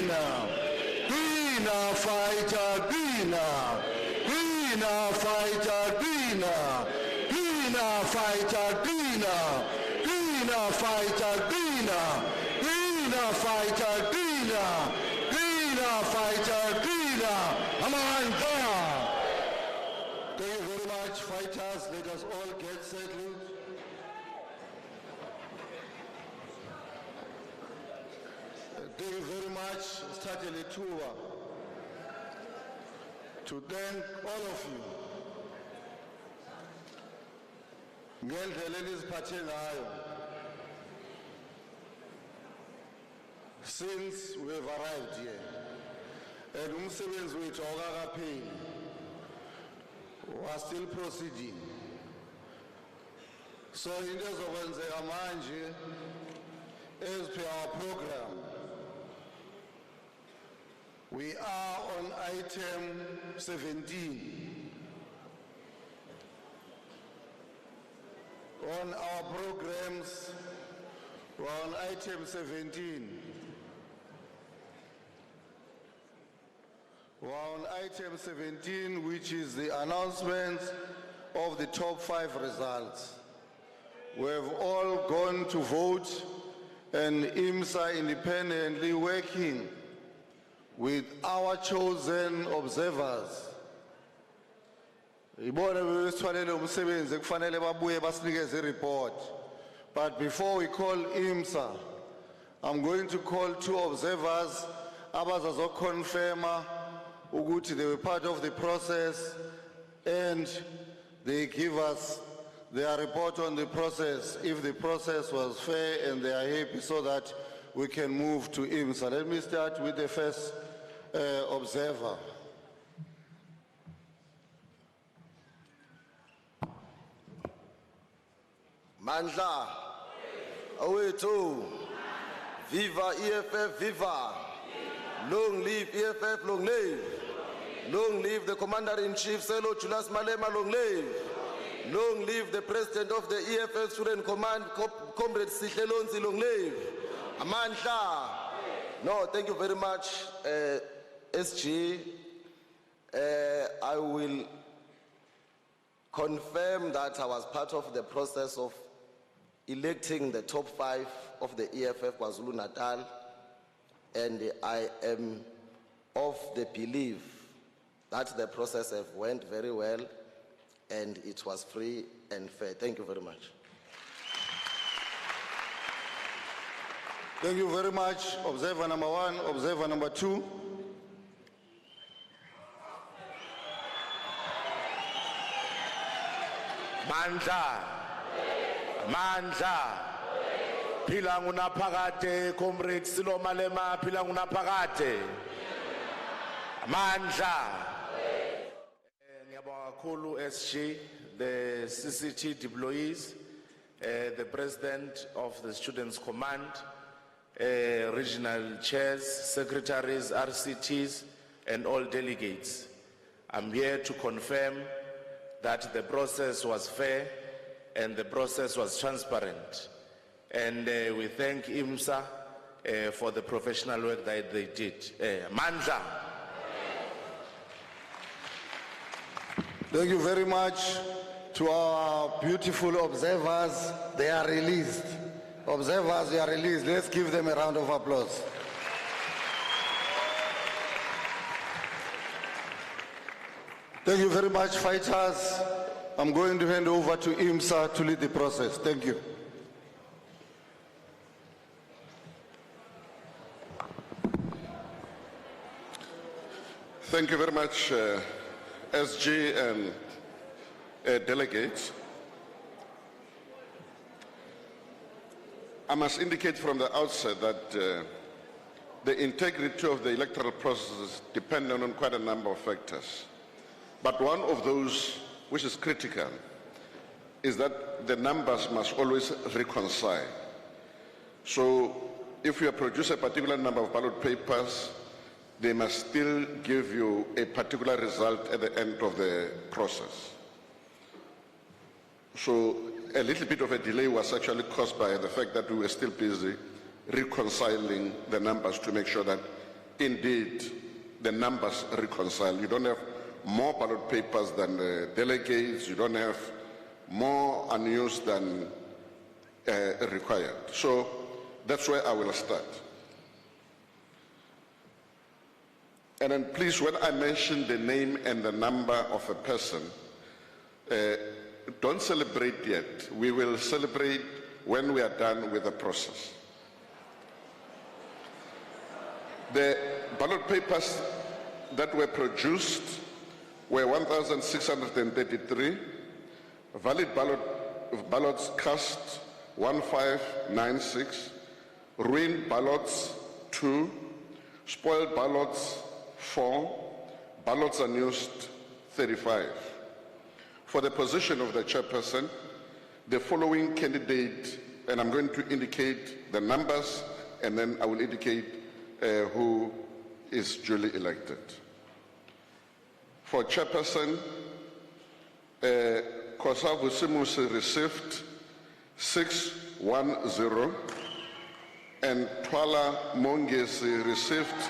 Greener fighter, greener. Greener fighter, greener. Greener fighter, greener. Greener fighter, greener. Greener fighter, greener. Greener fighter, greener. Amanda. Thank you very much, fighters. Let us all get settled. Thank you very much, Statele Tuwa, to thank all of you. Ngendlela eniziphathe ngayo. Since we have arrived here, and umsebenzi wethu awukakapheli, we are still proceeding. So into ezokwenzeka manje, as per our program, we are on item 17. On our programs, we're on item 17. We're on item 17, which is the announcement of the top 5 results. We have all gone to vote, and IMSA independently working with our chosen observers. But before we call IMSA, I'm going to call 2 observers, abazazo confirma ukuthi they were part of the process, and they give us their report on the process, if the process was fair and they are happy, so that we can move to IMSA. Let me start with the first observer. Mandla, Awetu, Viva EFF, Viva. Long live EFF, long live. Long live the Commander-in-Chief, Selo Julius Malema, long live. Long live the President of the EFF Student Command, Comrade Sihlelonzi, long live. Amandla. No, thank you very much, SG. I will confirm that I was part of the process of electing the top 5 of the EFF KwaZulu-Natal, and I am of the belief that the process went very well and it was free and fair. Thank you very much. Thank you very much, observer number 1, observer number 2. Mandla, Mandla, phila ngunaphakade, Comrade Silo Malema, phila ngunaphakade. Mandla. Ngiyabonga kakhulu SG, the CCT deployees, the President of the Students Command, regional chairs, secretaries, RCTs, and all delegates. I'm here to confirm that the process was fair and the process was transparent. And we thank IMSA for the professional work that they did. Mandla. Thank you very much to our beautiful observers. They are released. Observers, they are released. Let's give them a round of applause. Thank you very much, fighters. I'm going to hand over to IMSA to lead the process. Thank you. Thank you very much, SG and delegates. I must indicate from the outset that the integrity of the electoral process is dependent on quite a number of factors. But one of those which is critical is that the numbers must always reconcile. So if you produce a particular number of ballot papers, they must still give you a particular result at the end of the process. So a little bit of a delay was actually caused by the fact that we were still busy reconciling the numbers to make sure that indeed the numbers reconcile. You don't have more ballot papers than the delegates, you don't have more unused than required. So that's where I will start. And then please, when I mention the name and the number of a person, don't celebrate yet. We will celebrate when we are done with the process. The ballot papers that were produced were 1,633, valid ballots cast 1596, ruined ballots 2, spoiled ballots 4, ballots unused 35. For the position of the chairperson, the following candidate, and I'm going to indicate the numbers and then I will indicate who is duly elected. For chairperson, Kosa Vusimusi received 610 and Twala Mongesi received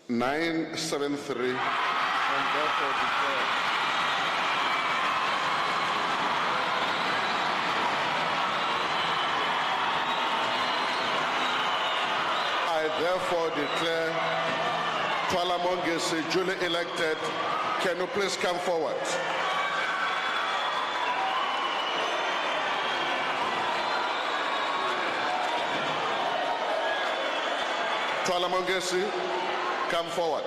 973 and therefore declare. I therefore declare Twala Mongesi duly elected. Can you please come forward? Twala Mongesi, come forward.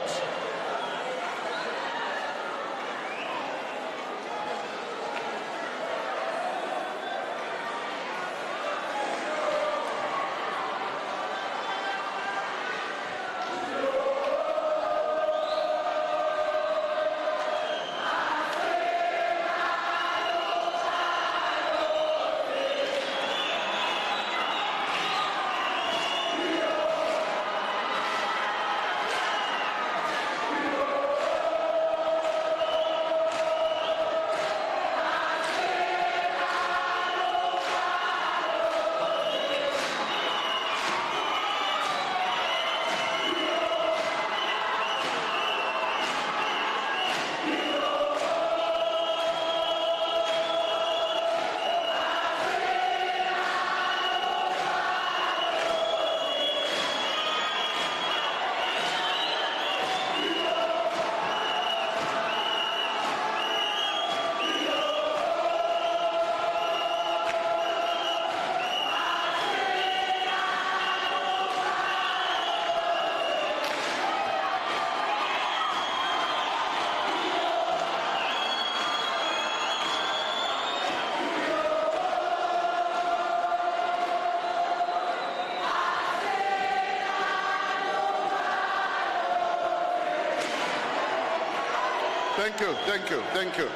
Thank you, thank you, thank you.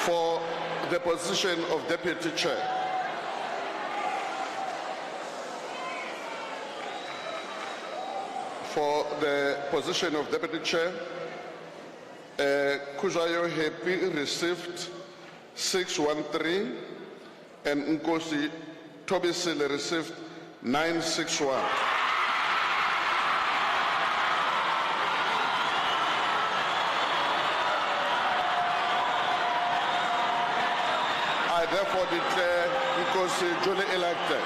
For the position of Deputy Chair, for the position of Deputy Chair, Kuzayo Happy received 613 and Nkosi Tobisile received 961. I therefore declare Nkosi duly elected.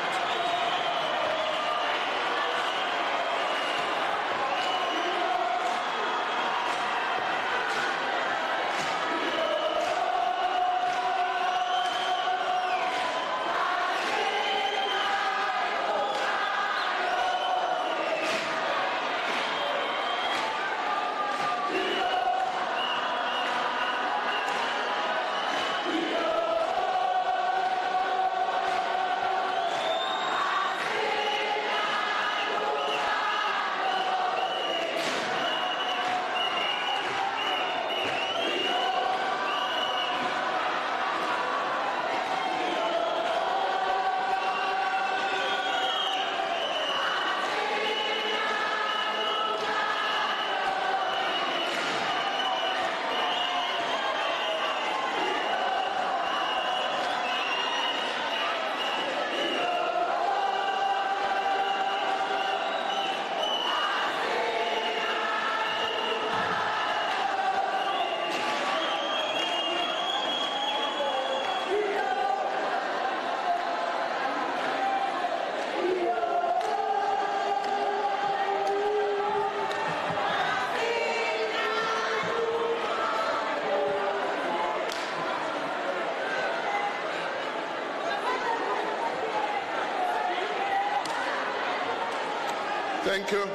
Thank you.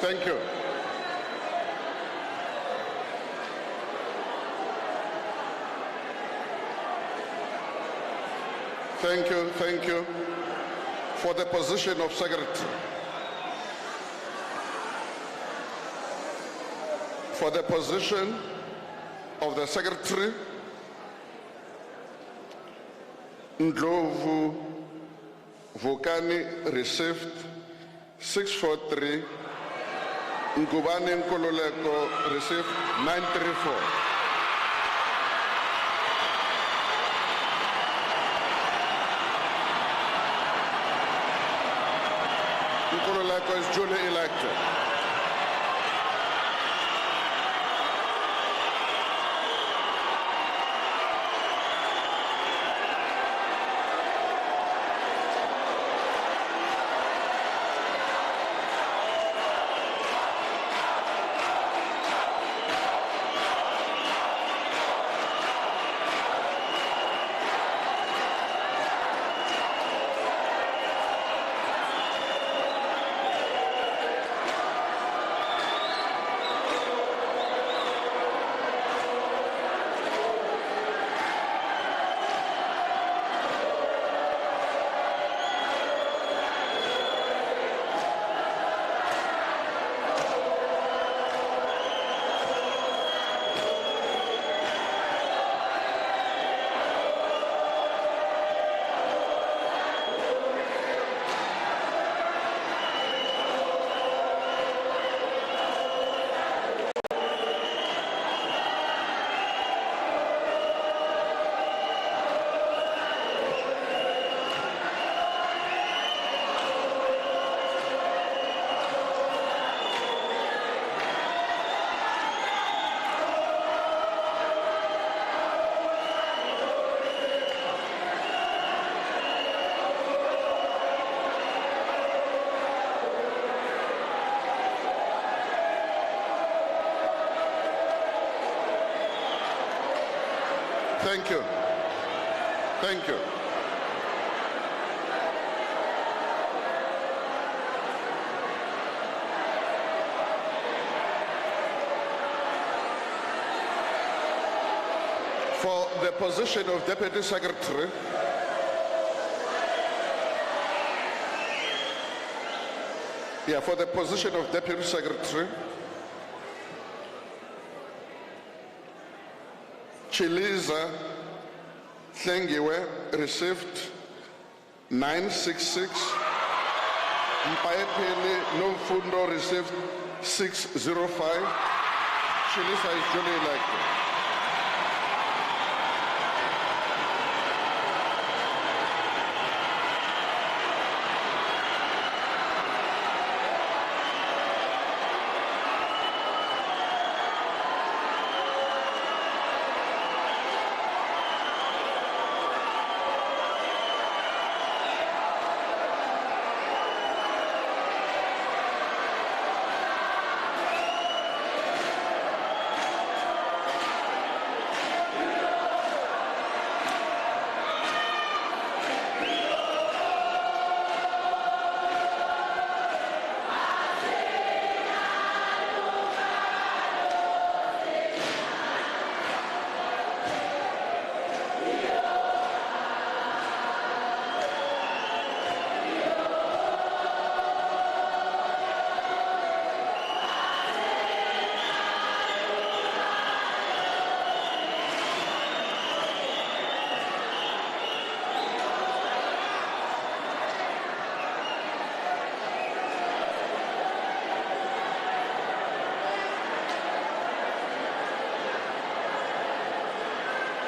Thank you. Thank you, thank you. For the position of secretary. For the position of the secretary, Ndlovu Vukani received 643. Ngubane Nkololeko received 934. Nkololeko is duly elected. Thank you. Thank you. For the position of Deputy Secretary, for the position of Deputy Secretary, Chiliza Thengiwe received 966. Mpaepele Nomfundo received 605. Chiliza is duly elected.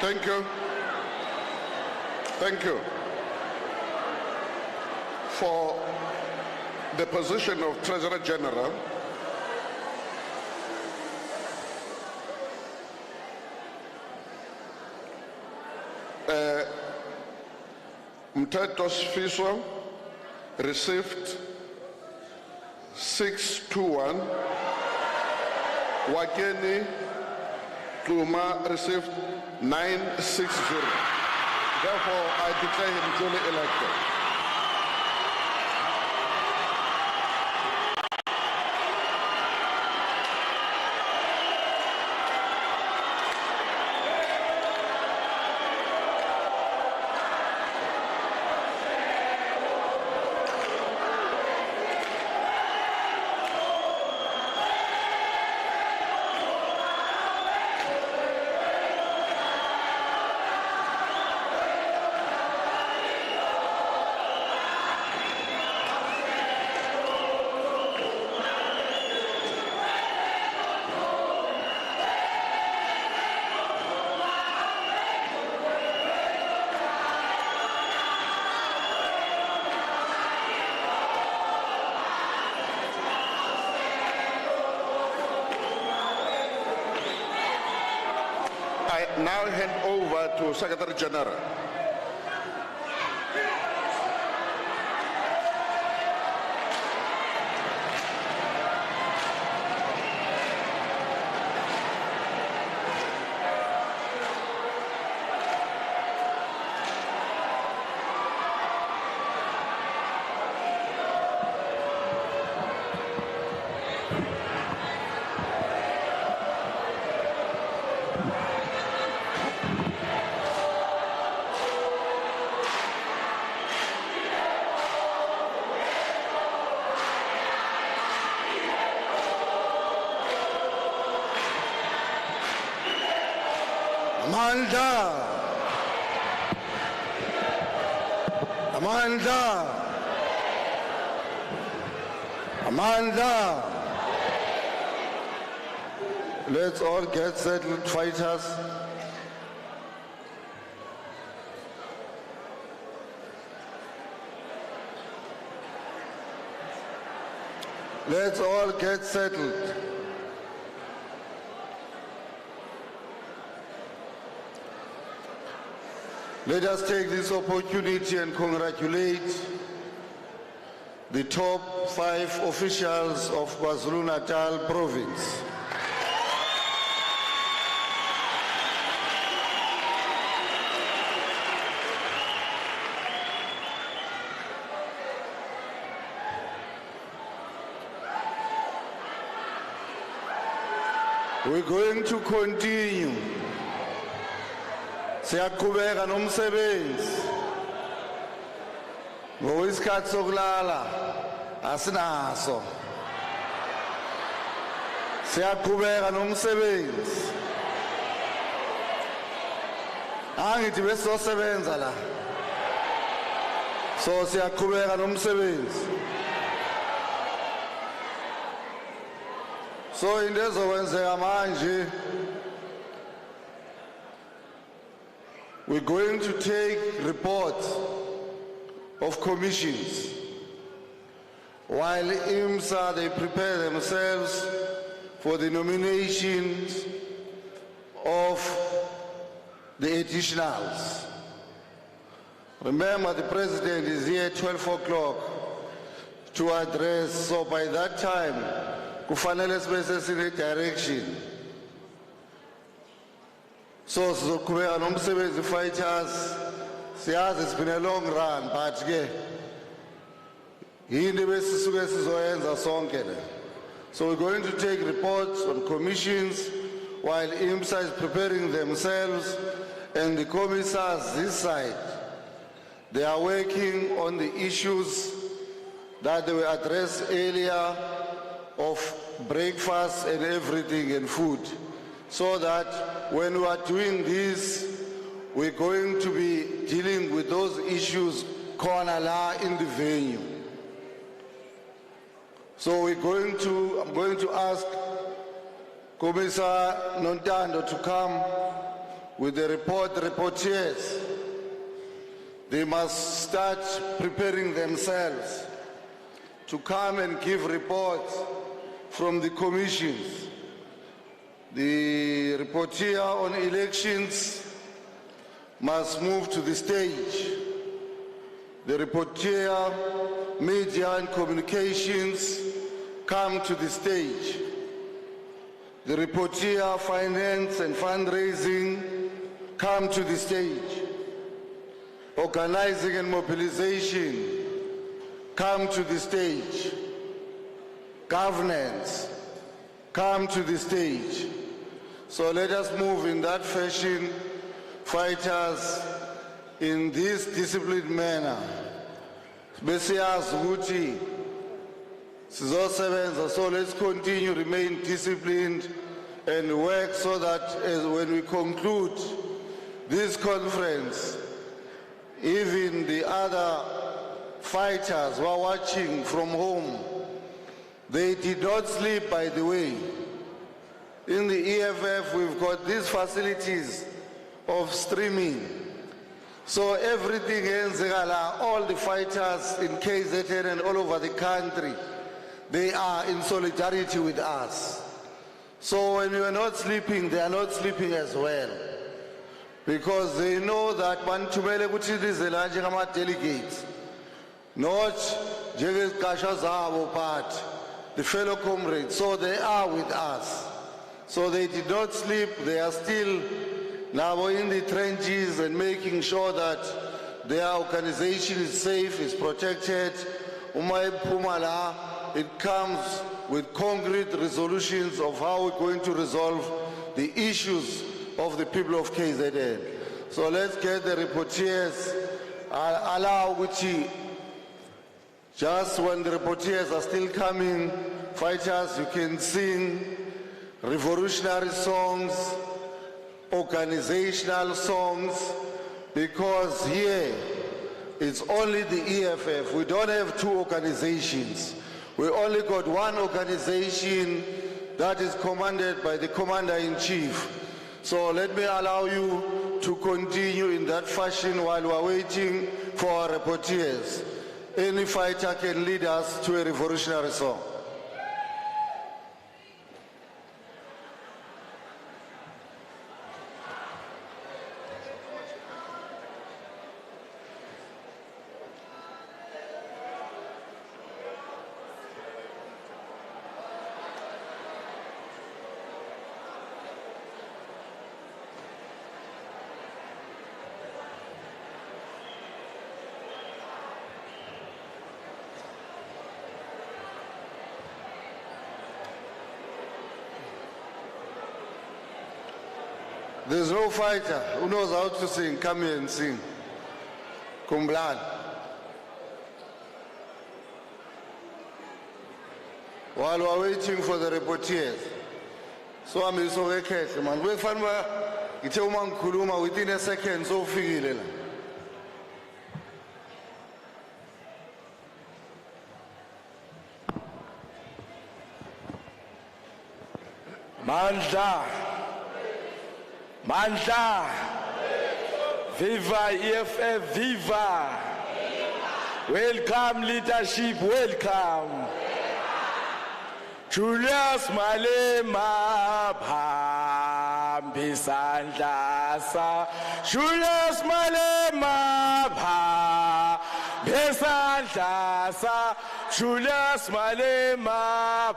Thank you. Thank you. For the position of Treasurer General, Mteto Sfiso received 621. Wakeni Kluma received 960. Therefore, I declare him duly elected. I now hand over to Secretary General. Amanda! Amanda! Amanda! Let's all get settled, fighters. Let's all get settled. Let us take this opportunity and congratulate the top 5 officials of KwaZulu-Natal province. We're going to continue. Siyaqhubeka nomsebenzi. Ngowesikhathi sokulala asinaso. Siyaqhubeka nomsebenzi. Angithi besizosebenza la. So siyaqhubeka nomsebenzi. So into ezokwenzeka manje, we're going to take reports of commissions while IMSA they prepare themselves for the nominations of the additionals. Remember, the president is here at 12 o'clock to address, so by that time, kufanele sibe sesine direction. So sizoqhubeka nomsebenzi fighters. Siyazi it's been a long run, but ke yini besisuke sizoyenza sonke le. So we're going to take reports on commissions while IMSA is preparing themselves, and the commissars this side, they are working on the issues that they were addressed earlier of breakfast and everything and food, so that when we are doing this, we're going to be dealing with those issues corner la in the venue. So I'm going to ask Commissar Nontando to come with the reporters. They must start preparing themselves to come and give reports from the commissions. The reporter on elections must move to the stage. The reporter, media and communications, come to the stage. The reporter, finance and fundraising, come to the stage. Organizing and mobilization, come to the stage. Governance, come to the stage. So let us move in that fashion, fighters, in this disciplined manner. Besiyazi ukuthi sizosebenza, so let's continue, remain disciplined and work so that when we conclude this conference, even the other fighters who are watching from home, they did not sleep, by the way. In the EFF, we've got these facilities of streaming. So everything ends, all the fighters in KZN and all over the country, they are in solidarity with us. So when we are not sleeping, they are not sleeping as well. because they know that bantumele ukuthi lizela njengama delegates, not njengezikasha zabo, but the fellow comrades. So they are with us. So they did not sleep. They are still now in the trenches and making sure that their organization is safe, is protected. It comes with concrete resolutions of how we're going to resolve the issues of the people of KZN. So let's get the reporters, allow which just when the reporters are still coming, fighters, you can sing revolutionary songs, organizational songs, because here it's only the EFF. We don't have two organizations. We only got one organization that is commanded by the Commander-in-Chief. So let me allow you to continue in that fashion while we're waiting for our reporters. Any fighter can lead us to a revolutionary song. There's no fighter who knows how to sing. Come here and sing. Kumblan. While we're waiting for the reporters. So I'm so okay, man. We find within a second, so figure. Mandla. Mandla, viva EFF, viva. Welcome leadership, welcome. Julius Malema, phambi sandla sa. Julius Malema, phambi sandla sa. Julius Malema,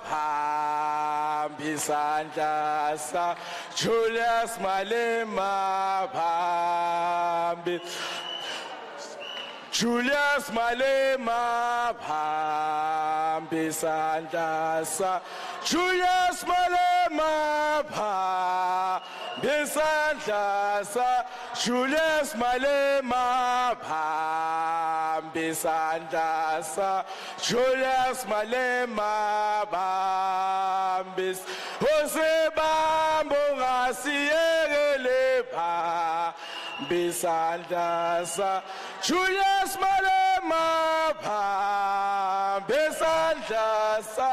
phambi sandla sa. Julius Malema, phambi. Julius Malema, phambi sandla sa. Julius Malema, phambi sandla sa. Julius Malema, phambi sandla sa. Julius Malema, phambi. Osebambo ngasiyekele phambi sandla sa. Julius Malema, phambi sandla sa.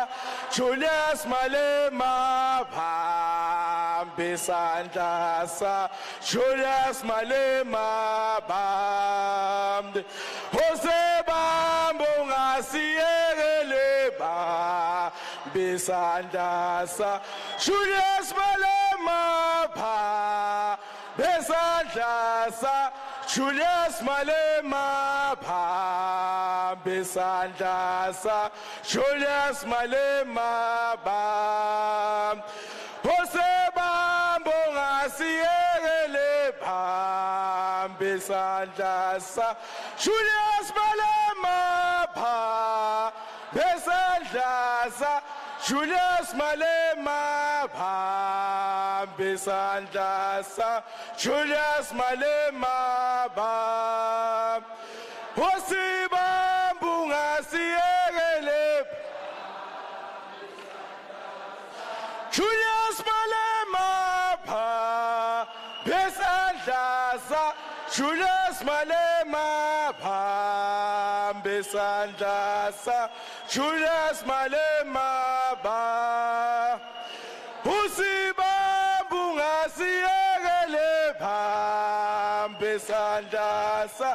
Julius Malema, phambi sandla sa. Julius Malema, phambi. Osebambo ngasiyekele phambi sandla sa. Julius Malema, phambi sandla sa. Julius Malema, phambi sandla sa. Julius Malema, phambi. Osebambo ngasiyekele phambi sandla sa. Julius Malema, phambi sandla sa. Julius Malema, phambi sandla sa. Julius Malema, phambi. Osibambu ngasiyekele. Julius Malema, phambi sandla sa. Julius Malema, phambi sandla sa. Julius Malema, phambi. Usibambu ngasiyekele phambi sandla sa.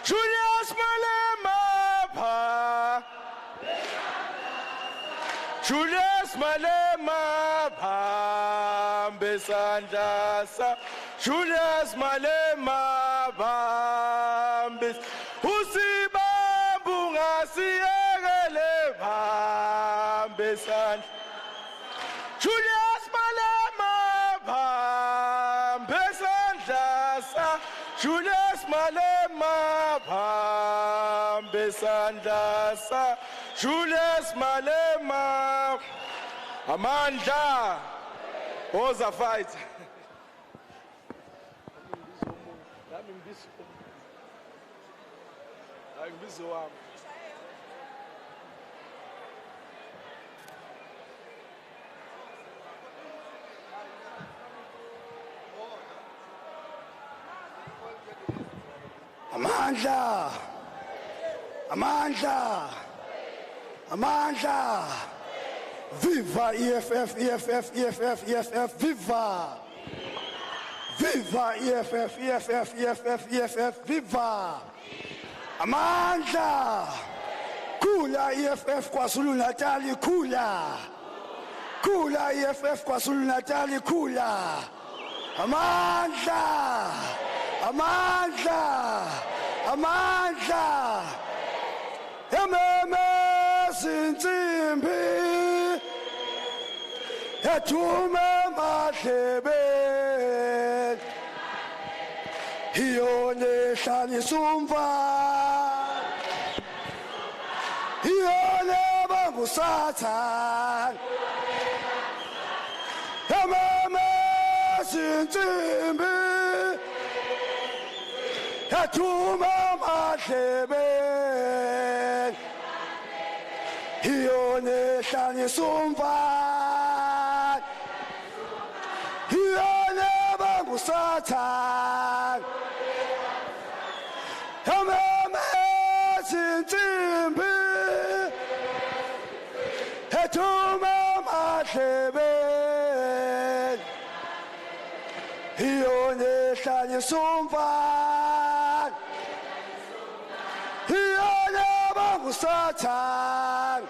Julius Malema, phambi. Julius Malema, phambi sandla sa. Julius Malema Bambis Usibambu ngasiyekele Bambisandla Julius Malema Bambisandla sa Julius Malema Bambisandla sa Julius Malema Amandla Oza fight Amandla, Amandla, Amandla, viva EFF, EFF, EFF, EFF, viva! Viva EFF, EFF, EFF, EFF, viva! Amandla! Kula EFF KwaZulu-Natal, kula! Kula EFF KwaZulu-Natal, kula! Amandla! Amandla! Amandla! Ememe zinsimbi ethume madlebe iyone hlalisa umva iyone bangusathane ememe zinsimbi ethume madlebe iyone hlalisa umva iyone bangusathane ememe zinsimbi ethume madlebe iyone hlalisa umva iyone bangusathane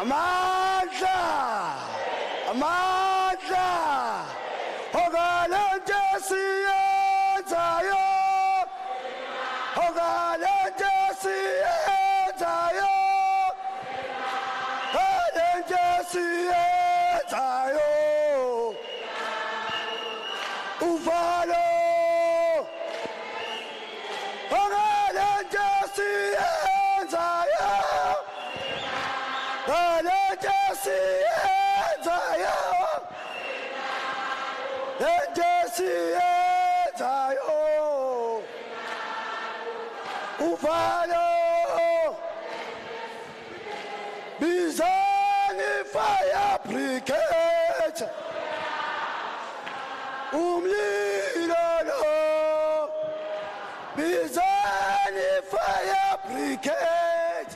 Amandla, Amandla, ogalente siyenzayo, ogalente siyenzayo, ogalente siyenzayo, uvalo, ogalente siyenzayo. Ufalo Bizani fire brigade Umlilo Bizani fire brigade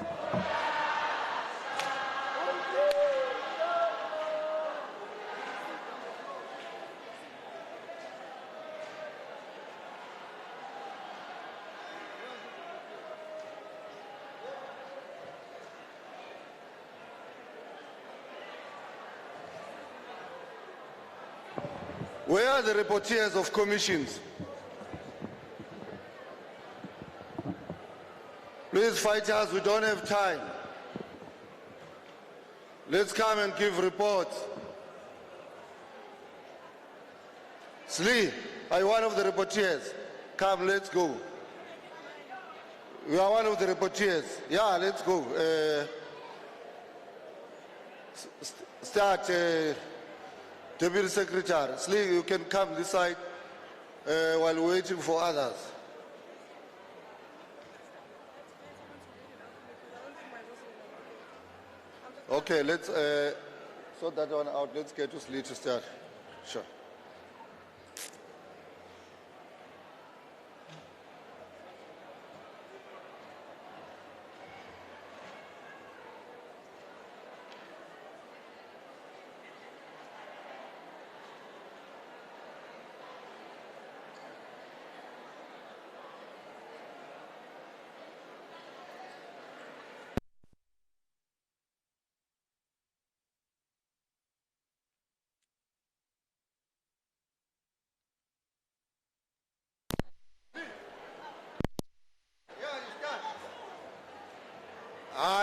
Where are the rapporteurs of commissions? Please, fighters, we don't have time. Let's come and give reports. Slee, are you one of the rapporteurs? Come, let's go. You are one of the rapporteurs. Yeah, let's go. Start. Deputy Secretary, Slee, you can come this side while waiting for others. Okay, let's sort that one out. Let's get to Slee to start. Sure.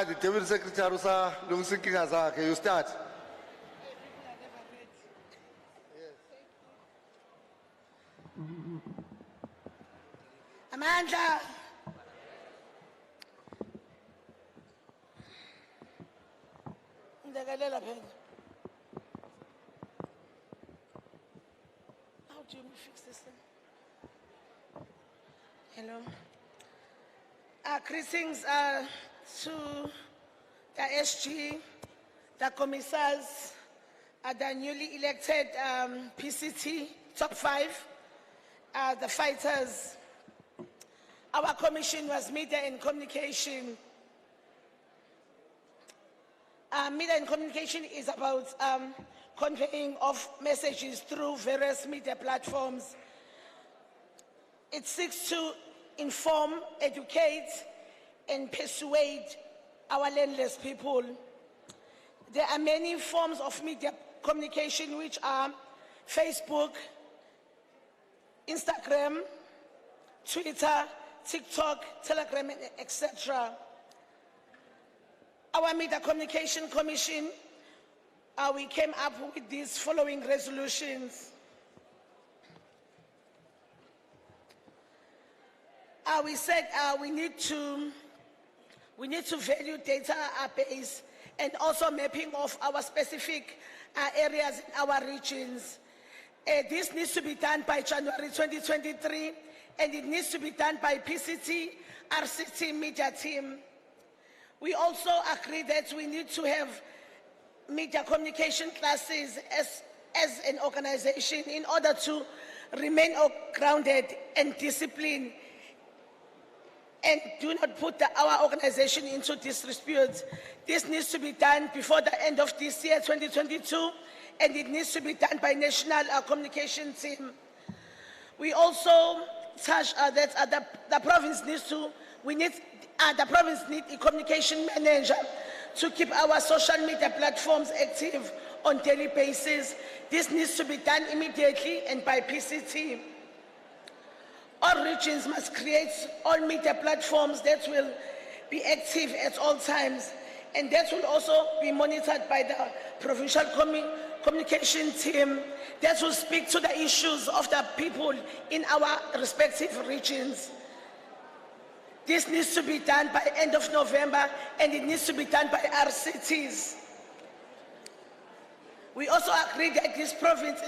the Deputy Secretary usa lungisinkinga zakhe. You start. Amandla. Ndakalela phela. How do you fix this thing? Hello. Greetings to the SG, the commissars, the newly elected PCT, top 5, the fighters. Our commission was media and communication. Media and communication is about conveying of messages through various media platforms. It seeks to inform, educate, and persuade our landless people. There are many forms of media communication, which are Facebook, Instagram, Twitter, TikTok, Telegram, etc. Our Media Communication Commission, we came up with these following resolutions. We said we need to value database and also mapping of our specific areas in our regions. This needs to be done by January 2023, and it needs to be done by PCT, RCT media team. We also agree that we need to have media communication classes as an organization in order to remain grounded and disciplined and do not put our organization into disrepute. This needs to be done before the end of this year, 2022, and it needs to be done by national communication team. We also touch that the province needs to, the province needs a communication manager to keep our social media platforms active on a daily basis. This needs to be done immediately and by PCT. All regions must create all media platforms that will be active at all times, and that will also be monitored by the provincial communication team that will speak to the issues of the people in our respective regions. This needs to be done by end of November, and it needs to be done by RCTs. We also agree that this province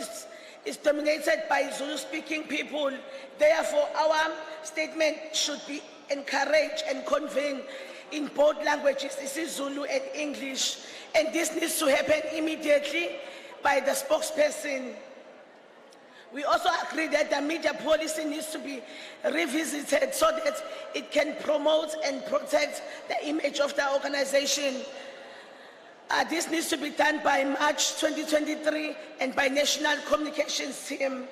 is dominated by Zulu-speaking people. Therefore, our statement should be encouraged and conveyed in both languages, this is Zulu and English. And this needs to happen immediately by the spokesperson. We also agree that the media policy needs to be revisited so that it can promote and protect the image of the organization. This needs to be done by March 2023 and by National Communications Team.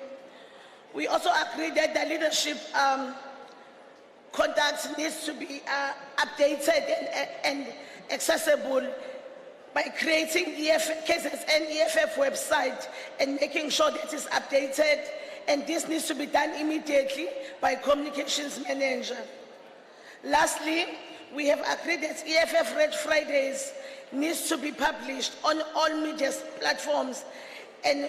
We also agree that the leadership conduct needs to be updated and accessible by creating KZN EFF website and making sure that it's updated, and this needs to be done immediately by communications manager. Lastly, we have agreed that EFF Red Fridays needs to be published on all media platforms and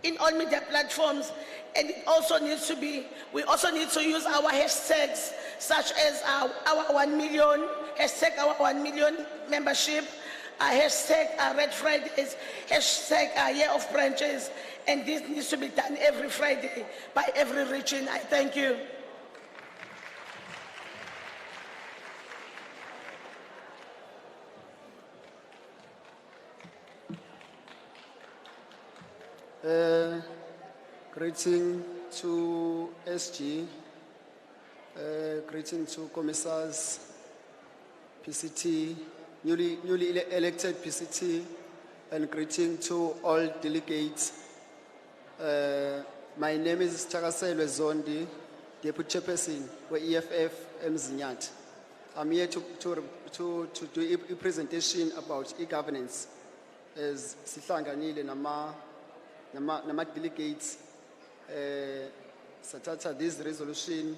in all media platforms, and it also needs to be, we also need to use our hashtags such as our 1 million, hashtag our 1 million membership, hashtag Red Fridays, hashtag Year of Branches, and this needs to be done every Friday by every region. I thank you. Greeting to SG, greeting to commissars, PCT, newly elected PCT, and greeting to all delegates. My name is Chakaselwe Zondi, Deputy Chairperson for EFF Mzinyat. I'm here to do a presentation about e-governance as sihlanganile nama delegates sathatha this resolution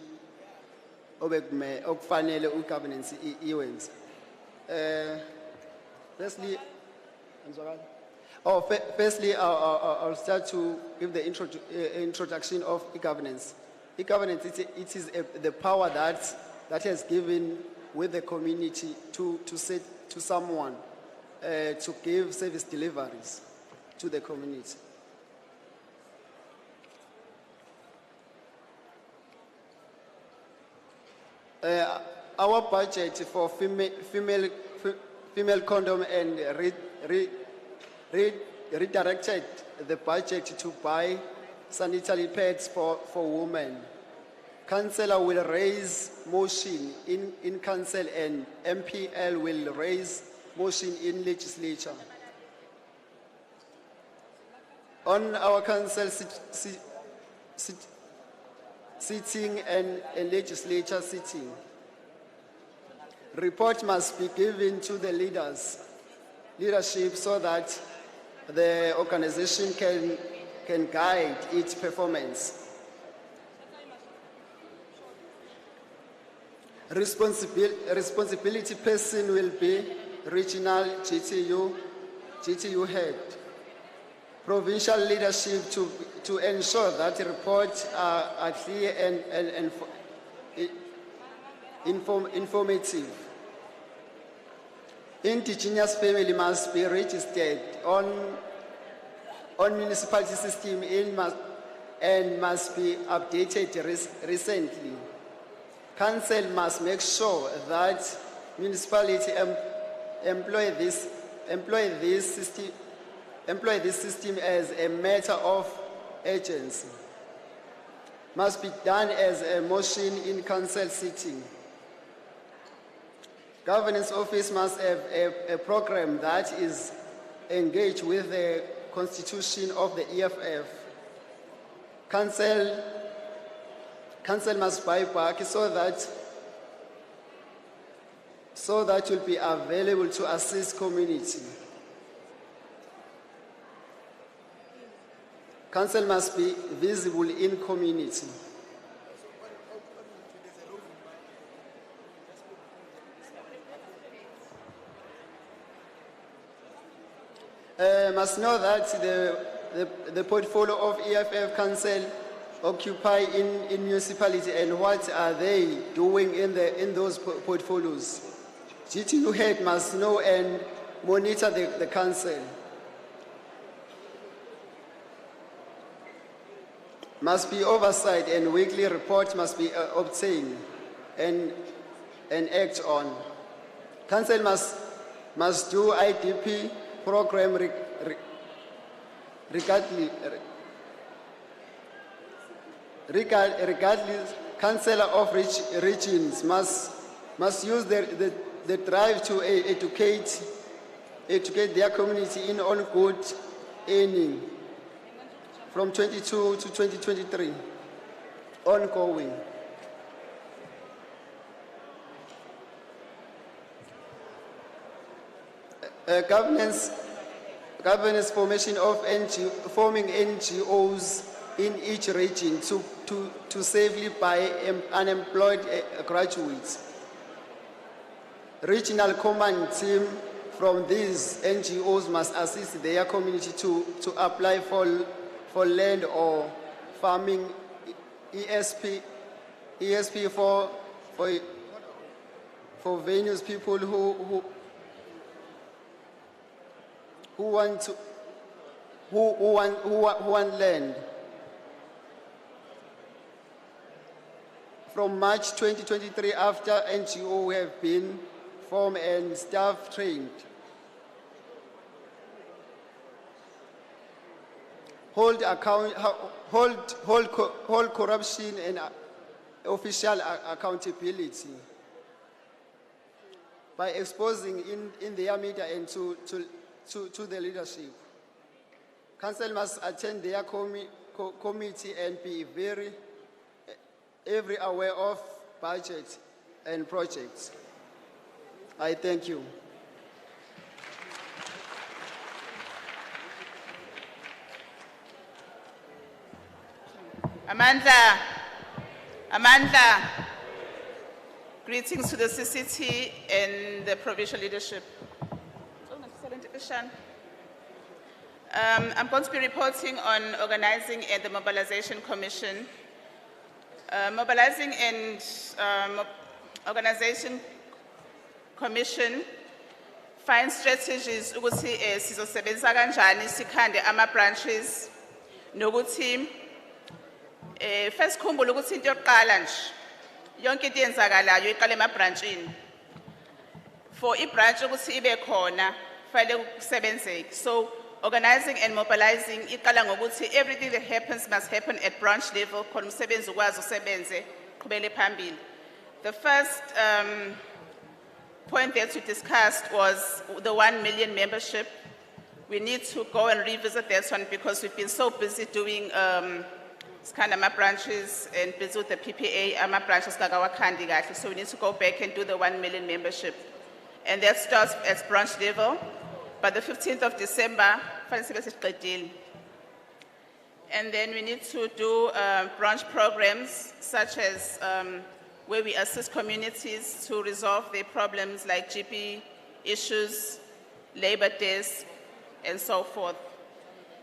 okufanele governance iwenze. Firstly, firstly, I'll start to give the introduction of e-governance. E-governance, it is the power that has given with the community to say to someone to give service deliveries to the community. Our budget for female condom and redirected the budget to buy sanitary pads for women. Councillor will raise motion in council and MPL will raise motion in legislature. On our council sitting and legislature sitting, report must be given to the leadership so that the organization can guide its performance. Responsibility person will be regional GTU head. Provincial leadership to ensure that reports are clear and informative. Indigenous family must be registered on municipality system and must be updated recently. Council must make sure that municipality employ this system as a matter of urgency. Must be done as a motion in council sitting. Governance office must have a program that is engaged with the constitution of the EFF. Council must buy back so that will be available to assist community. Council must be visible in community. Must know that the portfolio of EFF Council occupy in municipality and what are they doing in those portfolios. GTU head must know and monitor the council. Must be oversight and weekly report must be obtained and act on. Council must do IDP program regardless. Councillor of regions must use the drive to educate their community in all good earning from 22 to 2023 ongoing. Governance formation of forming NGOs in each region to safely buy unemployed graduates. Regional command team from these NGOs must assist their community to apply for land or farming ESP for various people who want land. From March 2023, after NGO have been formed and staff trained, hold corruption and official accountability by exposing in their media and to the leadership. Council must attend their committee and be very aware of budget and projects. I thank you. Amandla. Greetings to the CCT and the provincial leadership. I'm going to be reporting on Organizing and the Mobilization Commission. Mobilizing and Organization Commission finds strategies ukuthi sizosebenza kanjani sikhande ama branches nokuthi first khumbula ukuthi into yokuqala nje yonke into yenzakalayo iqale ema branchini for I branch ukuthi ibe khona fanele kusebenzeke. So organizing and mobilizing iqala ngokuthi everything that happens must happen at branch level khona umsebenzi ukwazi usebenze qhubele phambili. The first point that we discussed was the 1 million membership. We need to go and revisit that one because we've been so busy doing my branches and busy with the PPA, my branches so we need to go back and do the 1 million membership. And that starts at branch level. By the 15th of December, and then we need to do branch programs such as where we assist communities to resolve their problems like GP issues, labor desk, and so forth.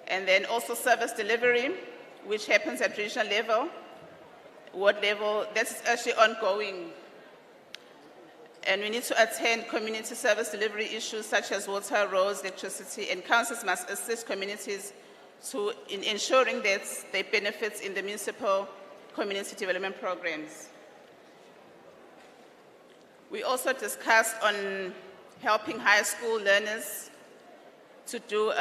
And then also service delivery, which happens at regional level, ward level, that's actually ongoing. And we need to attend community service delivery issues such as water, roads, electricity, and councils must assist communities in ensuring that they benefit in the municipal community development programs. We also discussed on helping high school learners to do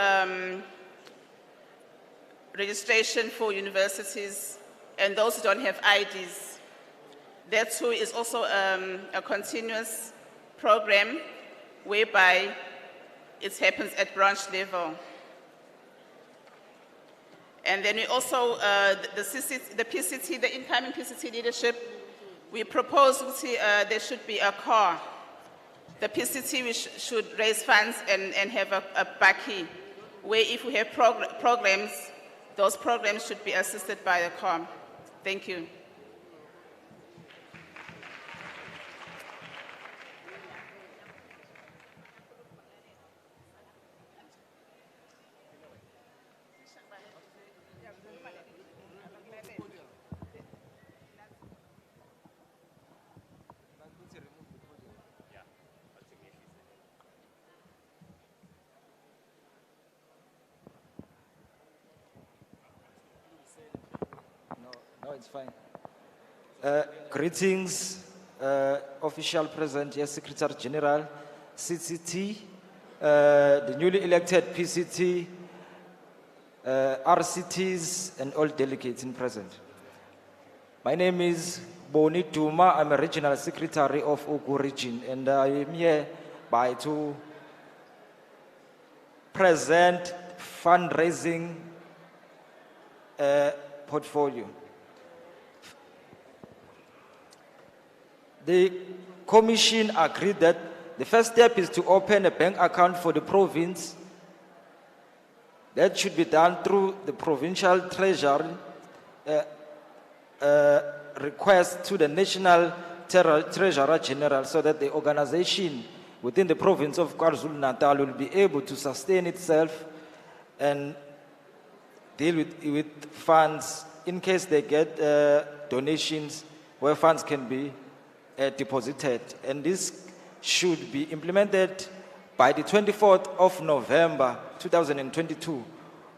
registration for universities and those who don't have IDs. That too is also a continuous program whereby it happens at branch level. And then we also, the PCT, the incoming PCT leadership, we propose there should be a car. The PCT should raise funds and have a backy, where if we have programs, those programs should be assisted by a car. Thank you. No, it's fine. Greetings, official present, yes, Secretary General, CCT, the newly elected PCT, RCTs, and all delegates in present. My name is Boni Duma. I'm a regional secretary of Ogu region, and I am here to present fundraising portfolio. The Commission agreed that the first step is to open a bank account for the province. That should be done through the provincial treasury request to the national treasurer general so that the organization within the province of KwaZulu-Natal will be able to sustain itself and deal with funds in case they get donations where funds can be deposited. And this should be implemented by the 24th of November 2022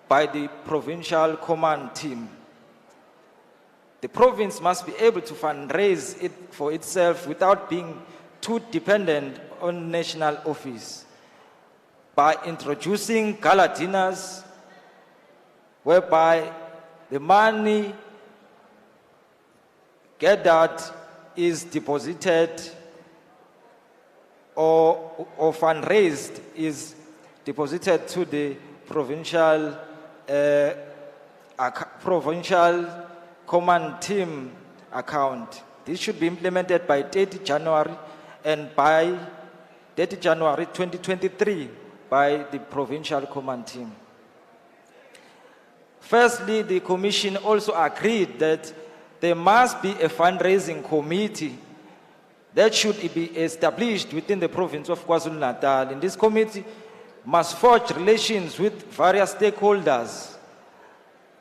by the provincial command team. The province must be able to fundraise it for itself without being too dependent on national office by introducing gala dinners whereby the money gathered is deposited or fundraised is deposited to the provincial command team account. This should be implemented by 30 January and by 30 January 2023 by the provincial command team. Firstly, the Commission also agreed that there must be a fundraising committee that should be established within the province of KwaZulu-Natal. And this committee must forge relations with various stakeholders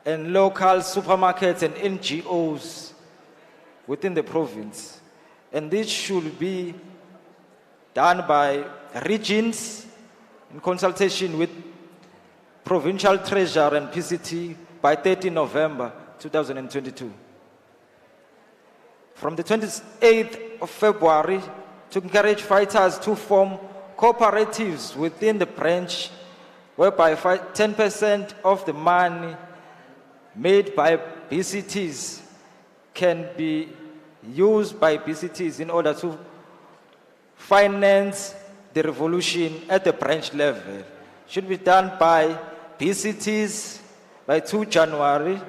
and local supermarkets and NGOs within the province. And this should be done by regions in consultation with Provincial Treasurer and PCT by 30 November 2022. From the 28th of February, to encourage fighters to form cooperatives within the branch, whereby 10% of the money made by BCTs can be used by BCTs in order to finance the revolution at the branch level. Should be done by BCTs by 2 January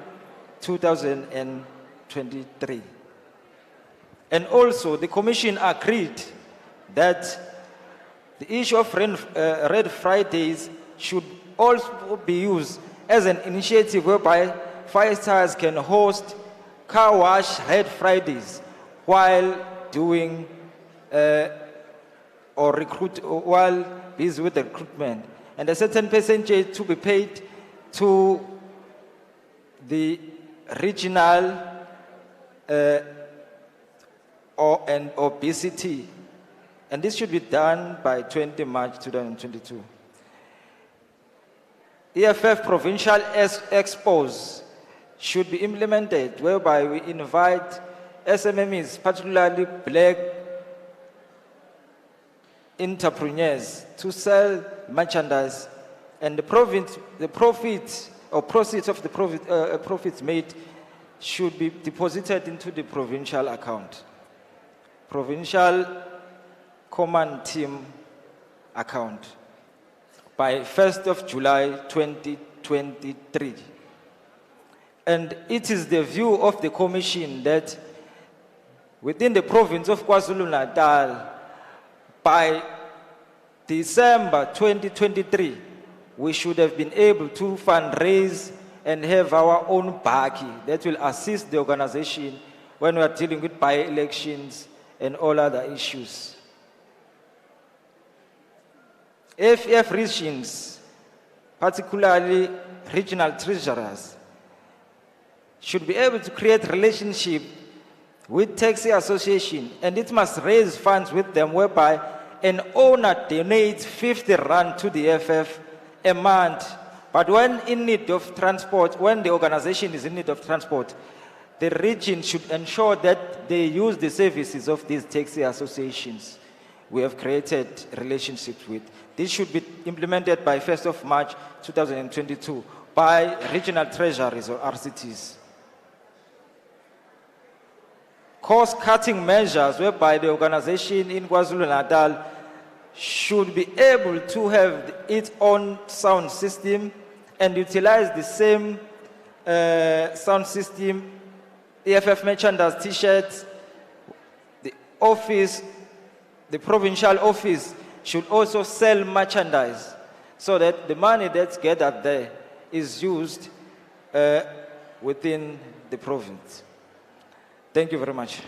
2023. And also, the Commission agreed that the issue of Red Fridays should also be used as an initiative whereby fighters can host car wash Red Fridays while doing while busy with the recruitment. And a certain percentage to be paid to the regional or BCT. And this should be done by 20 March 2022. EFF Provincial Expos should be implemented, whereby we invite SMMEs, particularly black entrepreneurs, to sell merchandise, and the profits of the profits made should be deposited into the provincial account, provincial command team account, by 1st of July 2023. And it is the view of the Commission that within the province of KwaZulu-Natal, by December 2023, we should have been able to fundraise and have our own baki that will assist the organization when we are dealing with by-elections and all other issues. EFF regions, particularly regional treasurers, should be able to create relationship with taxi association, and it must raise funds with them whereby an owner donates 50 rand to the EFF a month. But when in need of transport, when the organization is in need of transport, the region should ensure that they use the services of these taxi associations we have created relationships with. This should be implemented by 1st of March 2022 by regional treasuries or RCTs. Cost-cutting measures whereby the organization in KwaZulu-Natal should be able to have its own sound system and utilize the same sound system, EFF merchandise t-shirts. The office, the provincial office, should also sell merchandise so that the money that's gathered there is used within the province. Thank you very much.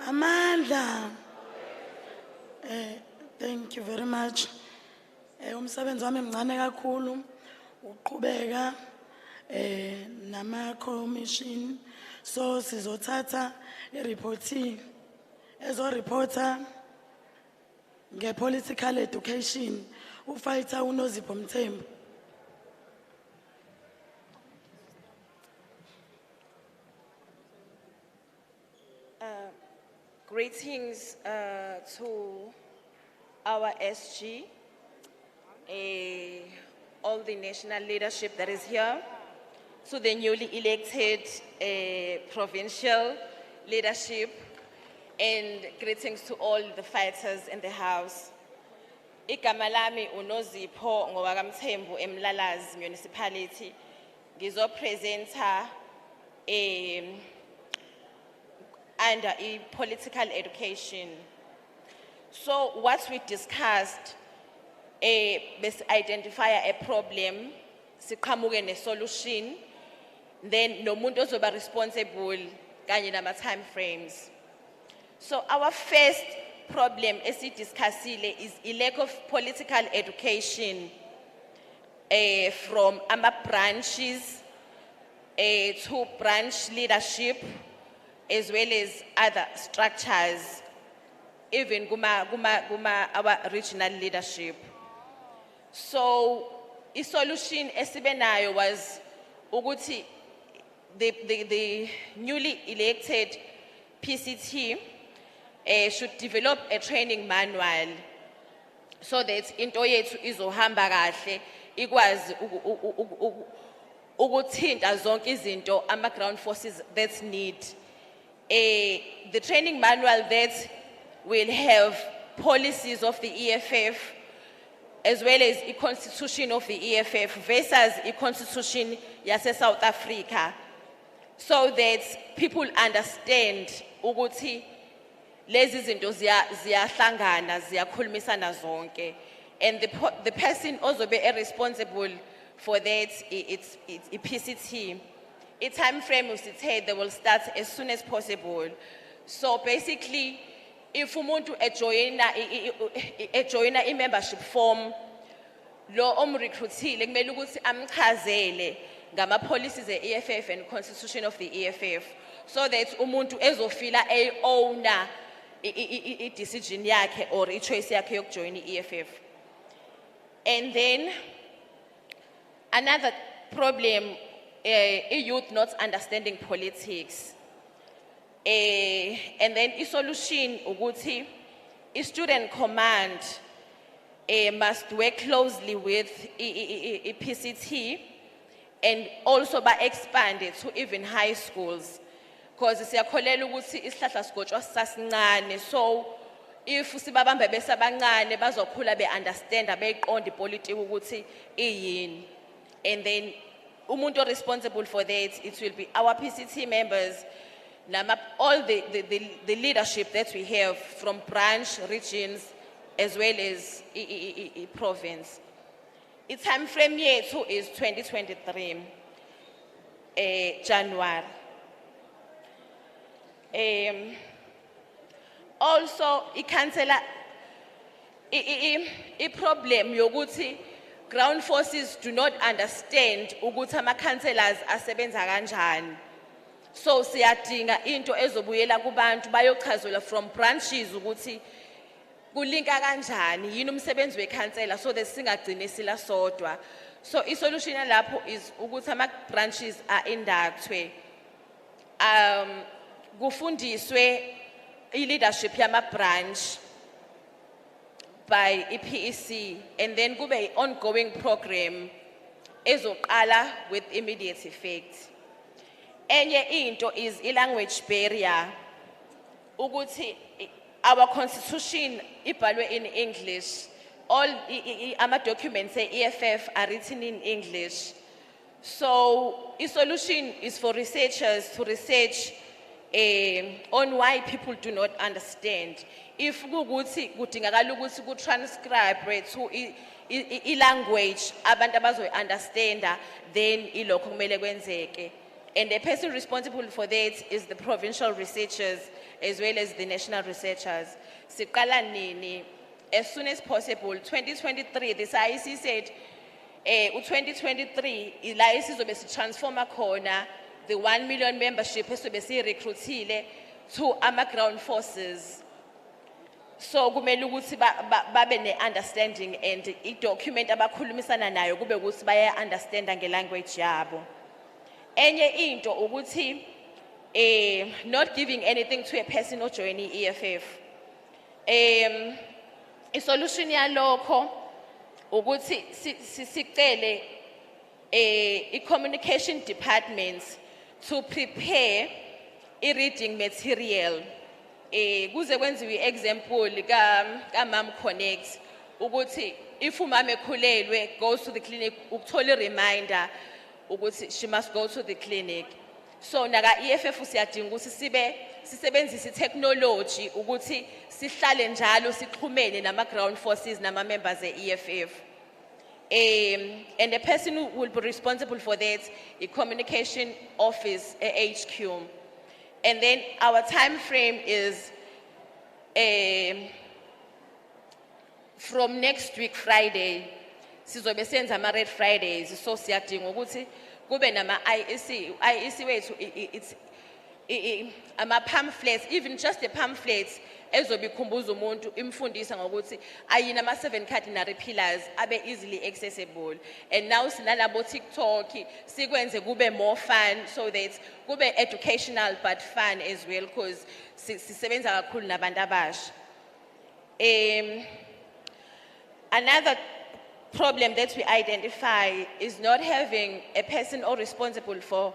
Amanda. Thank you very much. Umsebenzi wami mncane kakhulu uqhubeka nama commission so sizothatha i-reporting reporter nge-political education ufighter uNozipho Mthembu. Greetings to our SG, all the national leadership that is here, to the newly elected provincial leadership, and greetings to all the fighters in the house. Igama lami uNozipho ngowakamthembu eMlalazi municipality. Ngizopresenta under political education. So what we discussed, identify a problem, siqhamuke ne-solution, then nomuntu ozoba responsible kanye nama time frames. So our first problem esidiscussile is a lack of political education from our branches to branch leadership, as well as other structures, even our regional leadership. So, the solution esibenayo was ukuthi the newly elected PCT should develop a training manual so that into yethu izohamba kahle ikwazi ukuthinta zonke izinto ama ground forces that need. The training manual that will have policies of the EFF as well as the constitution of the EFF versus the constitution yase South Africa, so that people understand ukuthi lezi zinto ziyahlangana ziyakhulumisana zonke, and the person also be responsible for that it's PCT. A time frame was said they will start as soon as possible. So basically, if umuntu join a membership form, lo recruitile kumele ukuthi amchazele ngama policies e-EFF and constitution of the EFF, so that umuntu ezofila owner decision yakhe or choice yakhe yokujoin i-EFF. And then another problem, youth not understanding politics. And then the solution ukuthi student command must work closely with PCT and also by expanded to even high schools, because siyakholela ukuthi isihlahla sigotshwa sisasincane. So if sibabambe besabancane bazokhula be-understand beyiqonda ipolitiki ukuthi iyini, and then umuntu responsible for that, it will be our PCT members, all the leadership that we have from branch, regions, as well as province. The time frame yethu is 2023, January. Also, i-councillor, problem yokuthi ground forces do not understand ukuthi ama-councillors asebenza kanjani. So siyadinga into ezobuyela kubantu bayochazelwa from branches ukuthi kulinka kanjani yini umsebenzi we-councillor, so that singagcine sila sodwa. So i-solution lapho is ukuthi ama-branches inductwe, kufundiswe i-leadership yama-branch by PEC, and then kube an ongoing program ezoqala with immediate effect. Enye into is i-language barrier, ukuthi our constitution ibhalwe in English, all our documents say EFF are written in English. So the solution is for researchers to research on why people do not understand. If kuguthi kudingakala ukuthi ku transcribe to i-language abantu abazo understand, then ilokho kumele kwenzeke. And the person responsible for that is the provincial researchers as well as the national researchers. Siqala nini? As soon as possible. 2023, the IEC said U2023 ila isizobe sitransforma khona the 1 million membership esobe sirecruitile to ama ground forces. So kumele ukuthi babe ne understanding and I document abakhulumisana nayo kube ukuthi baya understanda nge language yabo. Enye into ukuthi not giving anything to a person or joining EFF. I solution yalokho ukuthi sicele I communication departments to prepare I reading material. Kuze kwenziwe example ka Mom Connect ukuthi if umama ekhulelwe goes to the clinic ukuthola reminder ukuthi she must go to the clinic. So naga EFF siyadinga ukuthi sisebenzise technology ukuthi sihlale njalo sixhumene nama ground forces nama members EFF. And the person who will be responsible for that is communication office HQ. And then our time frame is from next week Friday. Sizobe senza ama Red Fridays. So siyadinga ukuthi kube nama IEC wethu it's ama pamphlets, even just the pamphlets ezobe ikhumbuza umuntu imfundisa ngokuthi ayina ama 7 cardinal pillars abe easily accessible. And now sinalabo TikTok sikwenze kube more fun so that kube educational but fun as well because sisebenza kakhulu nabantu abasha. Another problem that we identify is not having a person or responsible for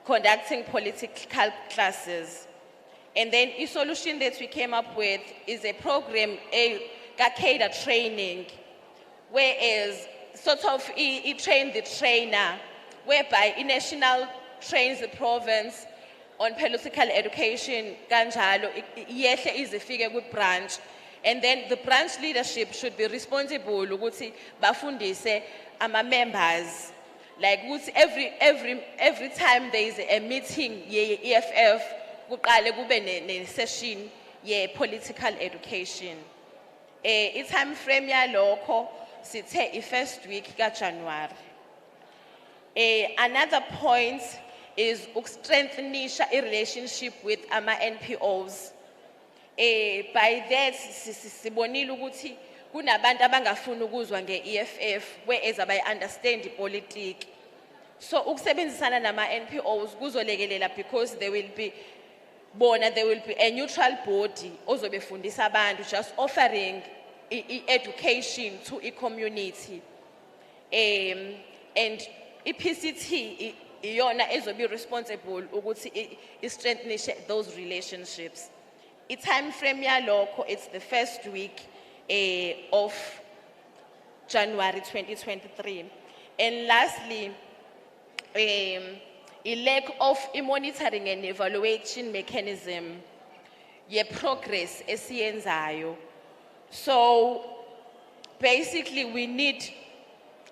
conducting political classes. And then a solution that we came up with is a program, a cater training, whereas sort of train the trainer, whereby a national trains the province on political education, kanjalo, yehle is a figure with branch. And then the branch leadership should be responsible, ukuthi bafundise ama members. Like every time there is a meeting, EFF, kuqale kube ne session ye political education. I time frame yalokho sithe I first week ka January. Another point is strengthenisha a relationship with ama NPOs. By that sibonile ukuthi kunabantu abangafuni ukuzwa nge EFF whereas abayi understand politics. So ukusebenzisana nama NPOs kuzolekelela because there will be a neutral body ozobe fundisa abantu just offering education to a community. And PCT iyona ezobe responsible ukuthi strengthen those relationships. I time frame yalokho it's the first week of January 2023. And lastly, a lack of a monitoring and evaluation mechanism, ye progress esiyenzayo. So basically we need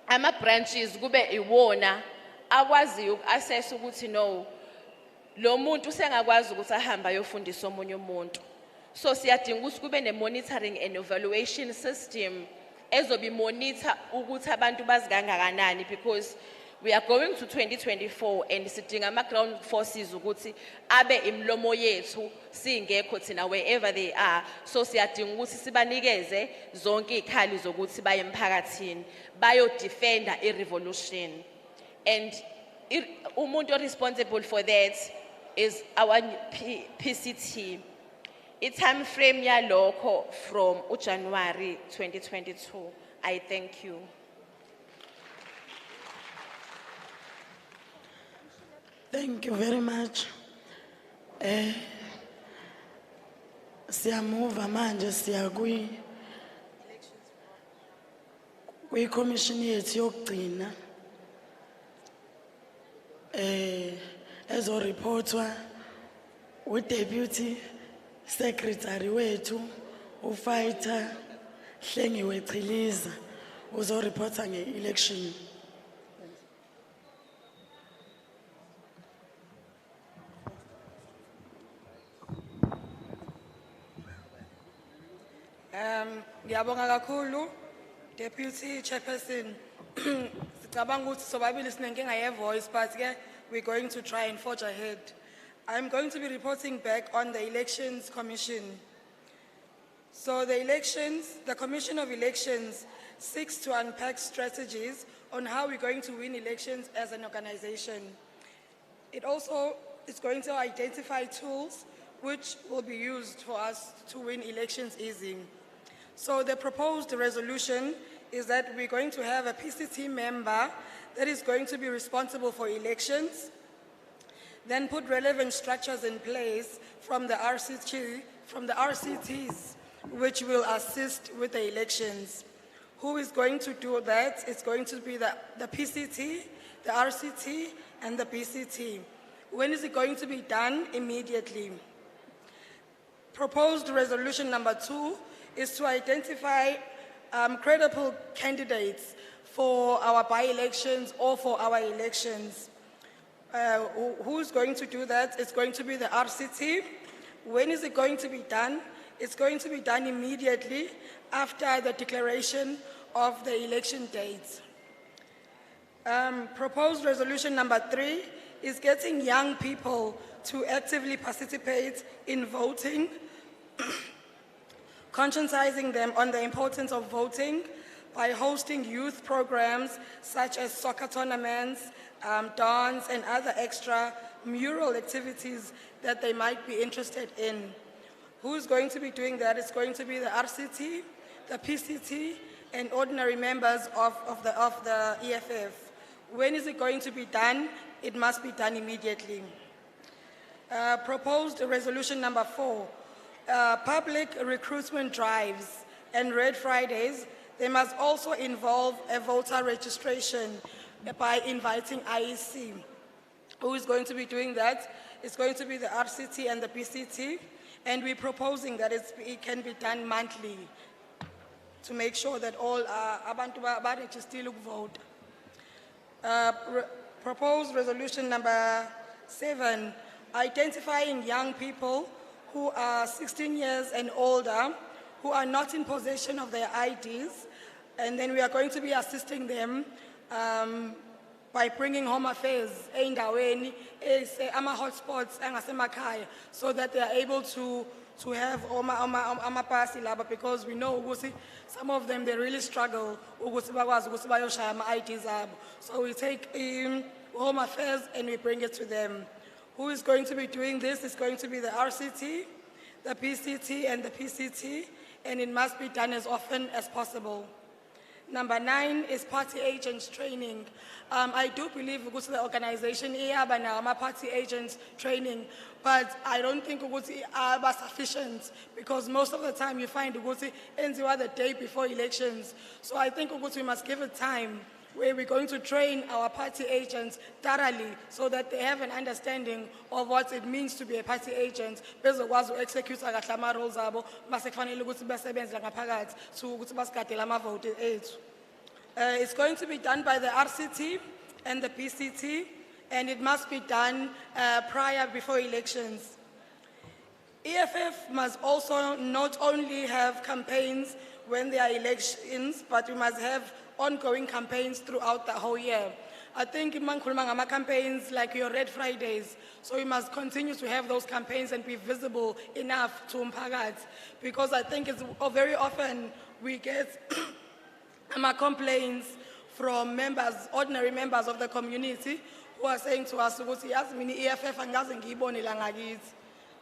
ama branches kube iwona akwazi uku-assess ukuthi no lo muntu sengakwazi ukuthi ahamba ayofundisa omunye umuntu. So siyadinga ukuthi kube ne monitoring and evaluation system ezobe monitor ukuthi abantu bazikangakanani because we are going to 2024 and sidinga ama ground forces ukuthi abe imlomo yethu singekho thina wherever they are. So siyadinga ukuthi sibanikeze zonke ikhali zokuthi baye emphakathini bayo defenda I revolution. And umuntu responsible for that is our PCT. I time frame yalokho from January 2022. I thank you. Thank you very much. Siyamuva manje siya kwi commission yethu yokugcina ezo reportwa with deputy secretary wethu ufighter Hlengiwe Chiliza uzo reporta nge-election. Ngiyabonga kakhulu Deputy Chairperson Sicabanga ukuthi sobabili sinenkinga ye-voice, but ke we're going to try and forge ahead. I'm going to be reporting back on the Elections Commission. So the Commission of Elections seeks to unpack strategies on how we're going to win elections as an organization. It also is going to identify tools which will be used for us to win elections easy. So the proposed resolution is that we're going to have a PCT member that is going to be responsible for elections, then put relevant structures in place from the RCTs, which will assist with the elections. Who is going to do that? It's going to be the PCT, the RCT, and the PCT. When is it going to be done? Immediately. Proposed resolution number 2 is to identify credible candidates for our by-elections or for our elections. Who's going to do that? It's going to be the RCT. When is it going to be done? It's going to be done immediately after the declaration of the election dates. Proposed resolution number 3 is getting young people to actively participate in voting, conscientizing them on the importance of voting by hosting youth programs such as soccer tournaments, dance, and other extra mural activities that they might be interested in. Who's going to be doing that? It's going to be the RCT, the PCT, and ordinary members of the EFF. When is it going to be done? It must be done immediately. Proposed resolution number 4, public recruitment drives and Red Fridays, they must also involve a voter registration by inviting IEC. Who is going to be doing that? It's going to be the RCT and the PCT. And we're proposing that it can be done monthly to make sure that all abantu registered vote. Proposed resolution number 7, identifying young people who are 16 years and older who are not in possession of their IDs, and then we are going to be assisting them by bringing Home Affairs endaweni hotspots engasemakhaya, so that they are able to have amapasi laba, because we know ukuthi some of them they really struggle ukuthi bakwazi ukuthi bayoshaya ama-IDs abo. So we take Home Affairs and we bring it to them. Who is going to be doing this? It's going to be the RCT, the PCT, and the PCT, and it must be done as often as possible. Number 9 is party agents training. I do believe the organization iyaba party agents training, but I don't think it are sufficient, because most of the time you find enziwa the day before elections. So I think we must give it time where we're going to train our party agents thoroughly so that they have an understanding of what it means to be a party agent. Bezokwazi uku-execute kahle ama-roles abo, mase kufanele ukuthi basebenze ngaphakathi so ukuthi basigadele ama-vote ethu. It's going to be done by the RCT and the PCT, and it must be done before elections. EFF must also not only have campaigns when there are elections, but we must have ongoing campaigns throughout the whole year. I think mankhuluma campaigns like your Red Fridays, so we must continue to have those campaigns and be visible enough to umphakathi, because I think it's very often we get complaints from members, ordinary members of the community, who are saying to us, yazi mina EFF angaze ngiyibone la ngakithi.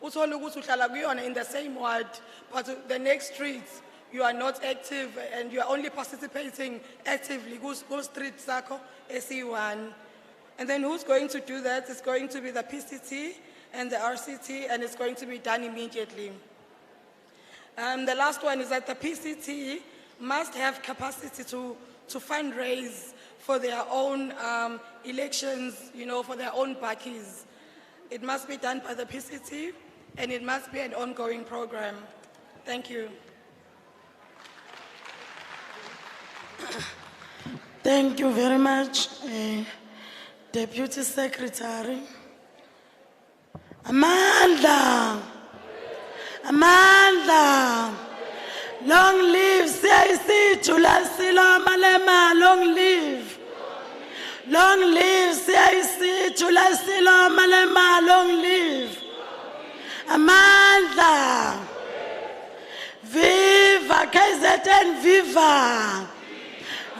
Uthola ukuthi uhlala kuyona in the same ward, but the next street you are not active and you are only participating actively. Go street sakho SE1. And then who's going to do that? It's going to be the PCT and the RCT, and it's going to be done immediately. The last one is that the PCT must have capacity to fundraise for their own elections, for their own parties. It must be done by the PCT, and it must be an ongoing program. Thank you. Thank you very much, Deputy Secretary. Amandla, Long live CIC Julius Silo Malema, long live. Long live CIC Julius Silo Malema, long live. Amandla. Viva KZN, viva.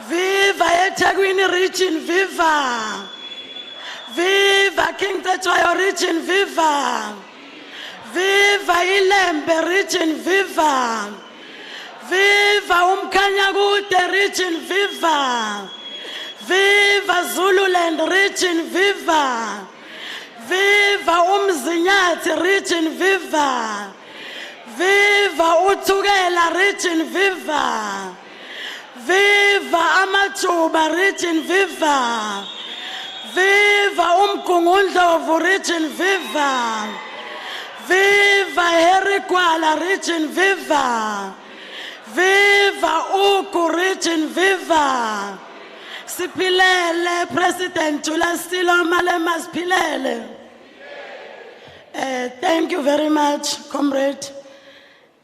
Viva eThekwini region, viva. Viva King Tetwayo region, viva. Viva Ilembe region, viva. Viva Umkhanyakude region, viva. Viva Zululand region, viva. Viva Umzinyathi region, viva. Viva Uthukela region, viva. Viva Amajuba region, viva. Viva Umgungundlovu region, viva. Viva Herikwala region, viva. Viva Ugu region, viva. Sipilele President Julius Silo Malema, sipilele. Thank you very much, comrade.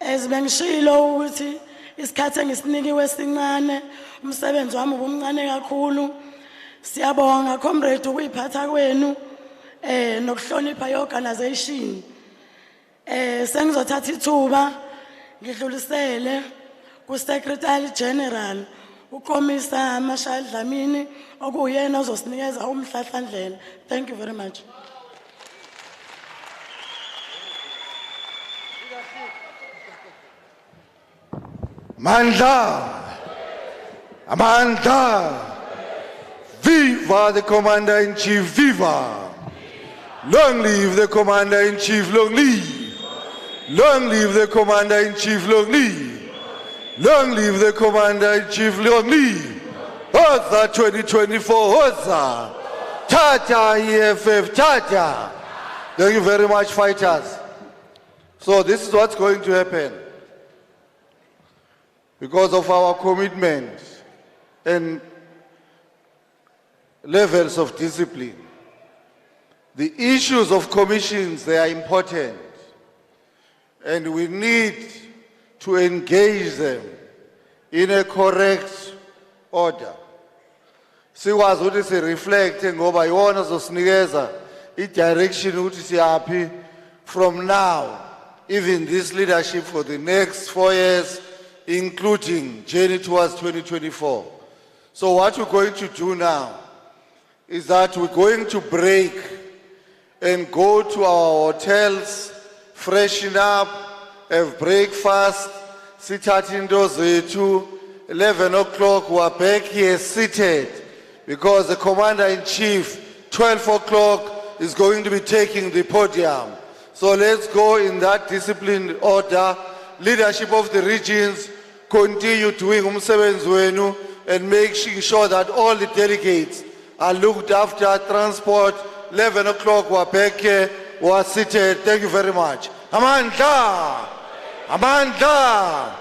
As bengishilo ukuthi isikhathi ngisinikiwe sincane, umsebenzi wami ubumncane kakhulu. Siyabonga comrade ukuyiphatha kwenu nokuhlonipha i-organization. Sengizothatha ithuba ngidlulisele ku-Secretary General uKomisa Marshall Dlamini okuyena ozosinikeza umhlahlandlela. Thank you very much. Mandla. Amandla. Viva the Commander-in-Chief, viva. Long live the Commander-in-Chief, long live. Long live the Commander-in-Chief, long live. Long live the Commander-in-Chief, long live. Hosa 2024, Hosa. Tata EFF, Tata. Thank you very much, fighters. So this is what's going to happen. Because of our commitment and levels of discipline, the issues of commissions, they are important. And we need to engage them in a correct order. Sikwazi ukuthi si reflect ngoba iwona zosinikeza i-direction ukuthi siyaphi from now, even this leadership for the next 4 years, including journey towards 2024. So what we're going to do now is that we're going to break and go to our hotels, freshen up, have breakfast, sit at indoors to 11 o'clock, we are back here seated because the Commander-in-Chief, 12 o'clock, is going to be taking the podium. So let's go in that disciplined order. Leadership of the regions, continue doing umsebenzi wenu and making sure that all the delegates are looked after. Transport, 11 o'clock, we're back here, we're seated. Thank you very much. Amandla! Amandla!